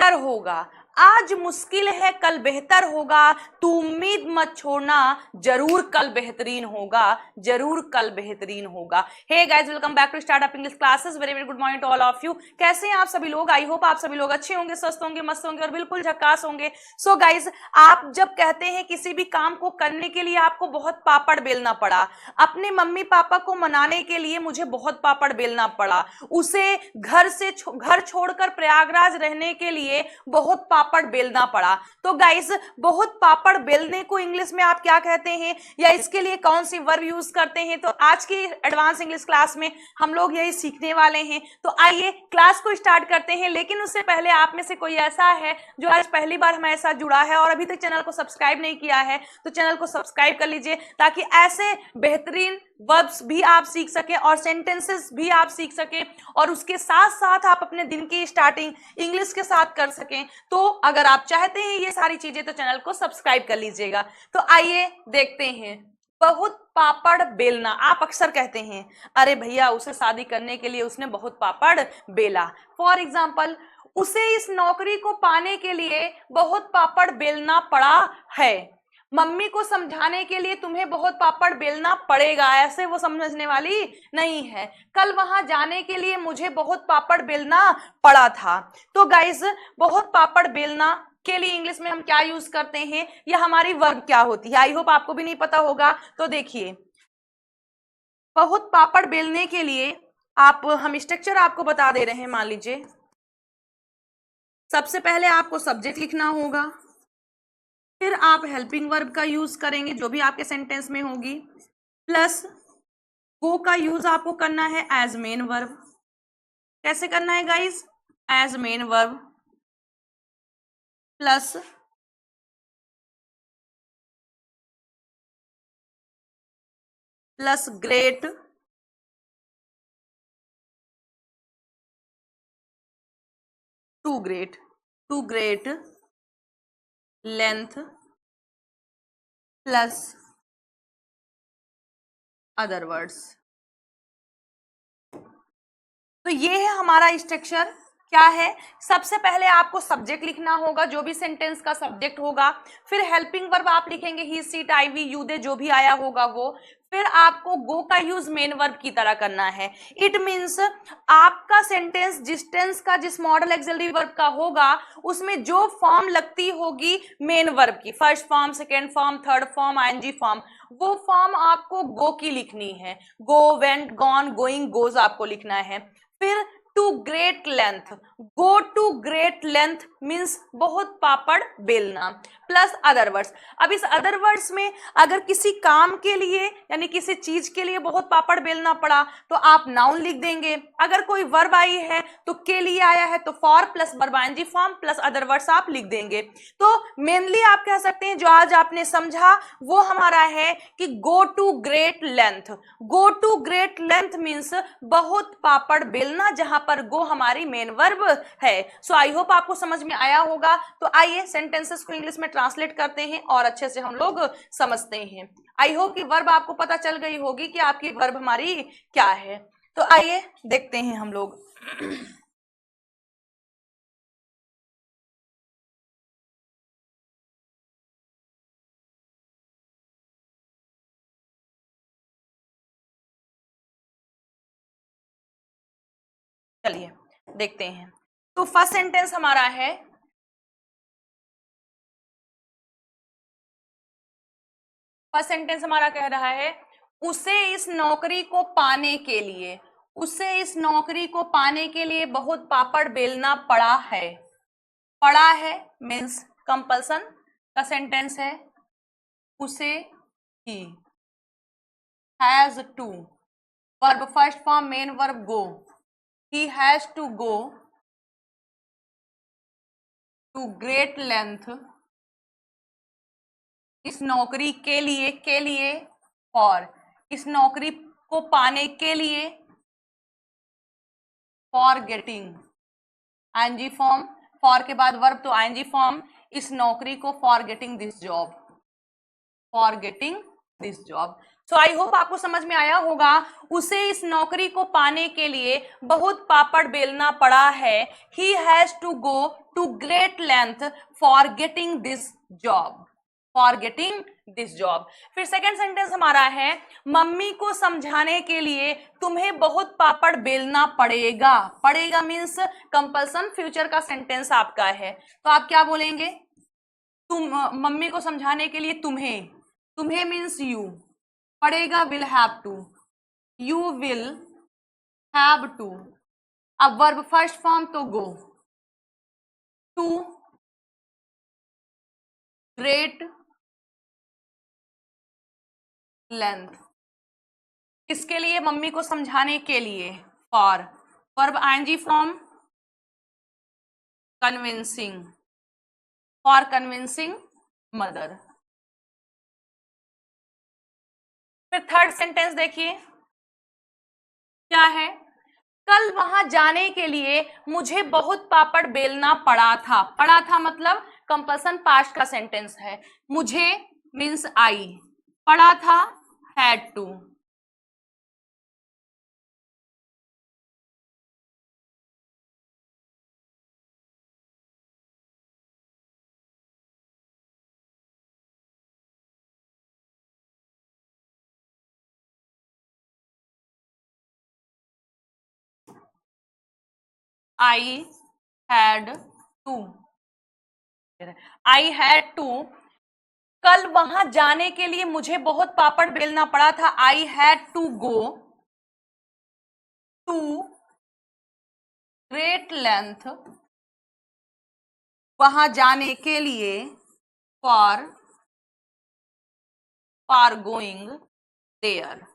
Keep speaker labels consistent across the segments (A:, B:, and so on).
A: बेहतर होगा, आज मुश्किल है कल बेहतर होगा, तू उम्मीद मत छोड़ना, जरूर कल बेहतरीन होगा, जरूर कल बेहतरीन होगा। Hey guys, welcome back to startup English classes. Very very good morning to all of you. कैसे हैं आप सभी लोग? आई होप आप सभी लोग अच्छे होंगे, स्वस्थ होंगे, मस्त होंगे और बिल्कुल झकास होंगे। सो गाइस, आप जब कहते हैं किसी भी काम को करने के लिए आपको बहुत पापड़ बेलना पड़ा, अपने मम्मी पापा को मनाने के लिए मुझे बहुत पापड़ बेलना पड़ा, उसे घर छोड़कर प्रयागराज रहने के लिए बहुत पापड़ बेलना पड़ा, तो गाइस बहुत पापड़ बेलने को इंग्लिश में आप क्या कहते हैं, या इसके लिए कौन सी वर्ब यूज करते हैं? तो आज की एडवांस इंग्लिश क्लास में हम लोग यही सीखने वाले हैं। तो आइए क्लास को स्टार्ट करते हैं, लेकिन उससे पहले आप में से कोई ऐसा है जो आज पहली बार हमारे साथ जुड़ा है और अभी तक चैनल को सब्सक्राइब नहीं किया है, तो चैनल को सब्सक्राइब कर लीजिए, ताकि ऐसे बेहतरीन वर्ब्स भी आप सीख सकें और सेंटेंसेस भी आप सीख सकें, और उसके साथ साथ आप अपने दिन की स्टार्टिंग इंग्लिश के साथ कर सकें। तो अगर आप चाहते हैं ये सारी चीजें, तो चैनल को सब्सक्राइब कर लीजिएगा। तो आइए देखते हैं, बहुत पापड़ बेलना। आप अक्सर कहते हैं, अरे भैया उसे शादी करने के लिए उसने बहुत पापड़ बेला। फॉर एग्जाम्पल, उसे इस नौकरी को पाने के लिए बहुत पापड़ बेलना पड़ा है। मम्मी को समझाने के लिए तुम्हें बहुत पापड़ बेलना पड़ेगा, ऐसे वो समझने वाली नहीं है। कल वहां जाने के लिए मुझे बहुत पापड़ बेलना पड़ा था। तो गाइस, बहुत पापड़ बेलना के लिए इंग्लिश में हम क्या यूज करते हैं, या हमारी वर्ब क्या होती है? आई होप आपको भी नहीं पता होगा। तो देखिए, बहुत पापड़ बेलने के लिए हम स्ट्रक्चर आपको बता दे रहे हैं। मान लीजिए, सबसे पहले आपको सब्जेक्ट लिखना होगा, फिर आप हेल्पिंग वर्ब का यूज करेंगे जो भी आपके सेंटेंस में होगी, प्लस गो का यूज आपको करना है एज मेन वर्ब। कैसे करना है guys? As main verb, plus great, to great length, plus other words. तो ये है हमारा स्ट्रक्चर। क्या है? सबसे पहले आपको सब्जेक्ट लिखना होगा, जो भी सेंटेंस का सब्जेक्ट होगा, फिर हेल्पिंग वर्ब आप लिखेंगे ही, सी, आई, वी, यू, दे, जो भी आया होगा वो, फिर आपको गो का यूज मेन वर्ब की तरह करना है। इट मींस आपका सेंटेंस जिस टेंस का, जिस मॉडल एक्सिलरी वर्ब का होगा, उसमें जो फॉर्म लगती होगी मेन वर्ब की, first form, second form, third form, ING form, वो फॉर्म आपको गो की लिखनी है। Go, went, gone, going, goes आपको लिखना है। फिर to great length, go to great length means बहुत पापड़ बेलना, प्लस अदर वर्ड्स। अब इस अदर वर्ड्स में अगर किसी काम के लिए यानी किसी चीज के लिए बहुत पापड़ बेलना पड़ा, तो आप नाउन लिख देंगे। अगर कोई वर्ब आई है तो के लिए आया है, तो for plus verb ING form plus other words आप लिख देंगे। तो मेनली आप कह सकते हैं जो आज आपने समझा वो हमारा है कि go to great length. Go to great length means बहुत पापड़ बेलना, जहां पर गो हमारी मेन वर्ब है। सो आई होप आपको समझ में आया होगा। तो आइए सेंटेंसेस को इंग्लिश में ट्रांसलेट करते हैं और अच्छे से हम लोग समझते हैं। आई होप कि वर्ब आपको पता चल गई होगी कि आपकी वर्ब हमारी क्या है। तो आइए देखते हैं हम लोग। चलिए देखते हैं। तो फर्स्ट सेंटेंस हमारा है, फर्स्ट सेंटेंस हमारा कह रहा है, उसे इस नौकरी को पाने के लिए, उसे इस नौकरी को पाने के लिए बहुत पापड़ बेलना पड़ा है। पड़ा है मीन्स कंपल्सन का सेंटेंस है। उसे he, has to, verb first form main verb go, he has to go to great length, इस नौकरी के लिए फॉर, इस नौकरी को पाने के लिए, for getting, ING form, for के बाद वर्ब तो आईएनजी फॉर्म, इस नौकरी को for getting this job, for getting this job. So I hope आपको समझ में आया होगा। उसे इस नौकरी को पाने के लिए बहुत पापड़ बेलना पड़ा है। He has to go to great length for getting this job, for getting this job. फिर सेकेंड सेंटेंस हमारा है, मम्मी को समझाने के लिए तुम्हें बहुत पापड़ बेलना पड़ेगा। पड़ेगा मीन्स कंपल्सन, फ्यूचर का सेंटेंस आपका है, तो आप क्या बोलेंगे? तुम, मम्मी को समझाने के लिए तुम्हें, तुम्हें मीन्स यू, पड़ेगा will have to, you will have to. अब वर्ब फर्स्ट फॉर्म तो गो, टू ग्रेट लेंथ, किसके लिए? मम्मी को समझाने के लिए, for, verb ING form convincing, for convincing mother. फिर थर्ड सेंटेंस देखिए क्या है, कल वहां जाने के लिए मुझे बहुत पापड़ बेलना पड़ा था। पड़ा था मतलब कंपल्सन पास्ट का सेंटेंस है। मुझे मीन्स आई, पड़ा था had to. I had to, I had to, कल वहां जाने के लिए मुझे बहुत पापड़ बेलना पड़ा था। I had to go to great length, वहां जाने के लिए, फॉर, फॉर गोइंग देयर।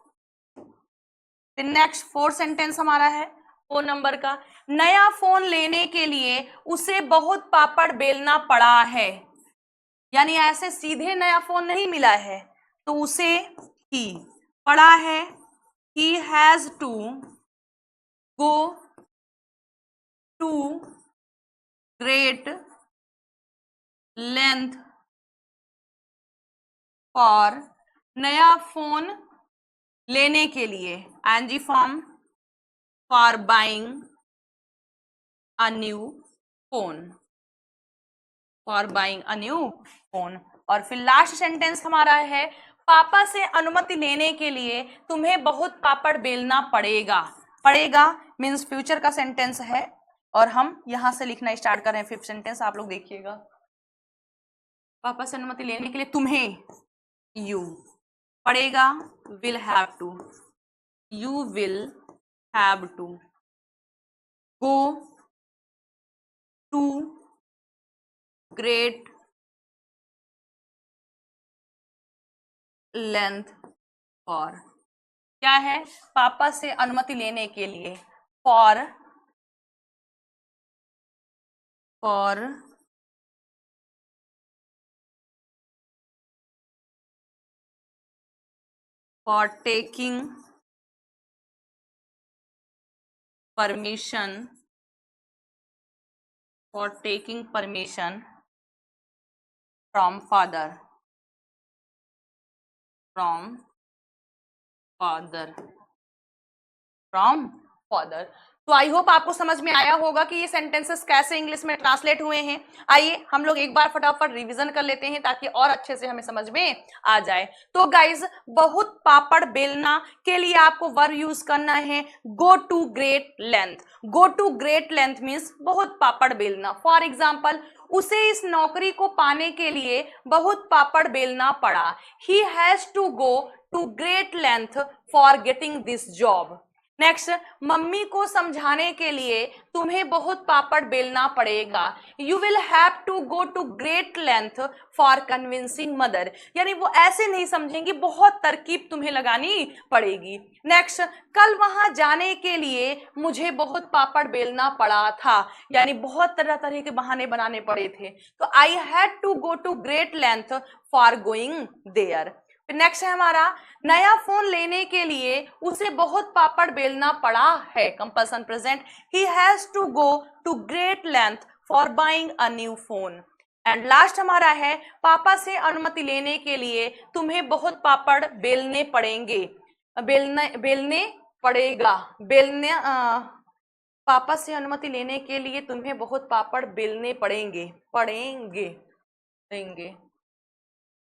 A: फिर नेक्स्ट फोर्थ सेंटेंस हमारा है 4 नंबर का, नया फोन लेने के लिए उसे बहुत पापड़ बेलना पड़ा है। यानी ऐसे सीधे नया फोन नहीं मिला है, तो उसे ही पड़ा है, he has to go to great length for, नया फोन लेने के लिए, ING form for buying a new phone, for buying a new phone. और फिर लास्ट सेंटेंस हमारा है, पापा से अनुमति लेने के लिए तुम्हें बहुत पापड़ बेलना पड़ेगा। पड़ेगा मीन्स फ्यूचर का सेंटेंस है, और हम यहां से लिखना स्टार्ट कर रहे हैं। फिफ्थ सेंटेंस आप लोग देखिएगा, पापा से अनुमति लेने के लिए तुम्हें, यू, पड़ेगा will have to, you will have to go to great length for, क्या है? पापा से अनुमति लेने के लिए, for, for for taking permission, for taking permission from father, from father, from father. तो आई होप आपको समझ में आया होगा कि ये सेंटेंसेस कैसे इंग्लिश में ट्रांसलेट हुए हैं। आइए हम लोग एक बार फटाफट रिवीजन कर लेते हैं ताकि और अच्छे से हमें समझ में आ जाए। तो गाइज, बहुत पापड़ बेलना के लिए आपको वर्ब यूज करना है go to great length. Go to great length means बहुत पापड़ बेलना। फॉर एग्जाम्पल, उसे इस नौकरी को पाने के लिए बहुत पापड़ बेलना पड़ा। He has to go to great length for getting this job. Next, mummy को समझाने के लिए तुम्हें बहुत पापड़ बेलना पड़ेगा। You will have to go to great length for convincing mother. यानी वो ऐसे नहीं समझेंगी, बहुत तरकीब तुम्हें लगानी पड़ेगी। नेक्स्ट, कल वहां जाने के लिए मुझे बहुत पापड़ बेलना पड़ा था। यानी बहुत तरह तरह के बहाने बनाने पड़े थे। तो I had to go to great length for going there. Next है हमारा, नया फोन लेने के लिए उसे बहुत पापड़ बेलना पड़ा है। Compulsion present, he has to go to great length for buying a new phone. And last हमारा है पापा से अनुमति लेने के लिए तुम्हें बहुत पापड़ बेलने पड़ेंगे, बेलने पड़ेगा, पापा से अनुमति लेने के लिए तुम्हें बहुत पापड़ बेलने पड़ेंगे, पड़ेंगे।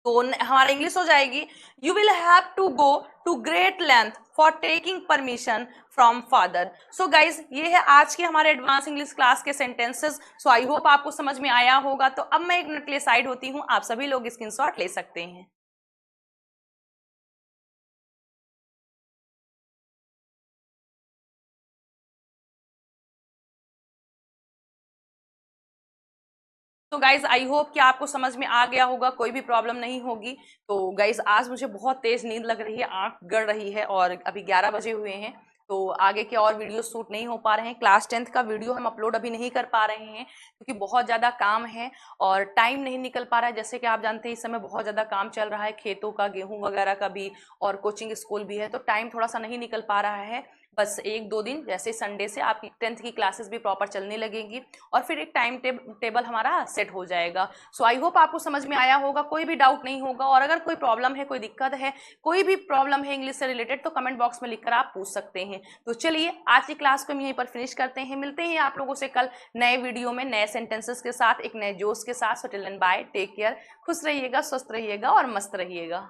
A: तो हमारा इंग्लिश हो जाएगी, you will have to go to great length for taking permission from father. So guys ये है आज के हमारे एडवांस इंग्लिश क्लास के सेंटेंसेस। सो आई होप आपको समझ में आया होगा। तो अब मैं 1 मिनट के लिए साइड होती हूँ, आप सभी लोग स्क्रीनशॉट ले सकते हैं। तो गाइज आई होप कि आपको समझ में आ गया होगा, कोई भी प्रॉब्लम नहीं होगी। तो गाइज आज मुझे बहुत तेज नींद लग रही है, आंख गड़ रही है और अभी 11 बजे हुए हैं। तो आगे के और वीडियो शूट नहीं हो पा रहे हैं। क्लास 10th का वीडियो हम अपलोड अभी नहीं कर पा रहे हैं क्योंकि बहुत ज़्यादा काम है और टाइम नहीं निकल पा रहा है। जैसे कि आप जानते हैं इस समय बहुत ज़्यादा काम चल रहा है, खेतों का, गेहूं वगैरह का भी, और कोचिंग स्कूल भी है, तो टाइम थोड़ा सा नहीं निकल पा रहा है। बस 1-2 दिन जैसे संडे से आपकी 10th की क्लासेस भी प्रॉपर चलने लगेंगी और फिर एक टाइम टेबल हमारा सेट हो जाएगा। सो आई होप आपको समझ में आया होगा, कोई भी डाउट नहीं होगा। और अगर कोई प्रॉब्लम है, कोई दिक्कत है, कोई भी प्रॉब्लम है इंग्लिश से रिलेटेड, तो कमेंट बॉक्स में लिखकर आप पूछ सकते हैं। तो चलिए आज की क्लास को हम यहीं पर फिनिश करते हैं। मिलते हैं आप लोगों से कल नए वीडियो में नए सेंटेंसेस के साथ, एक नए जोश के साथ। So till then bye, take care, खुश रहिएगा, स्वस्थ रहिएगा और मस्त रहिएगा।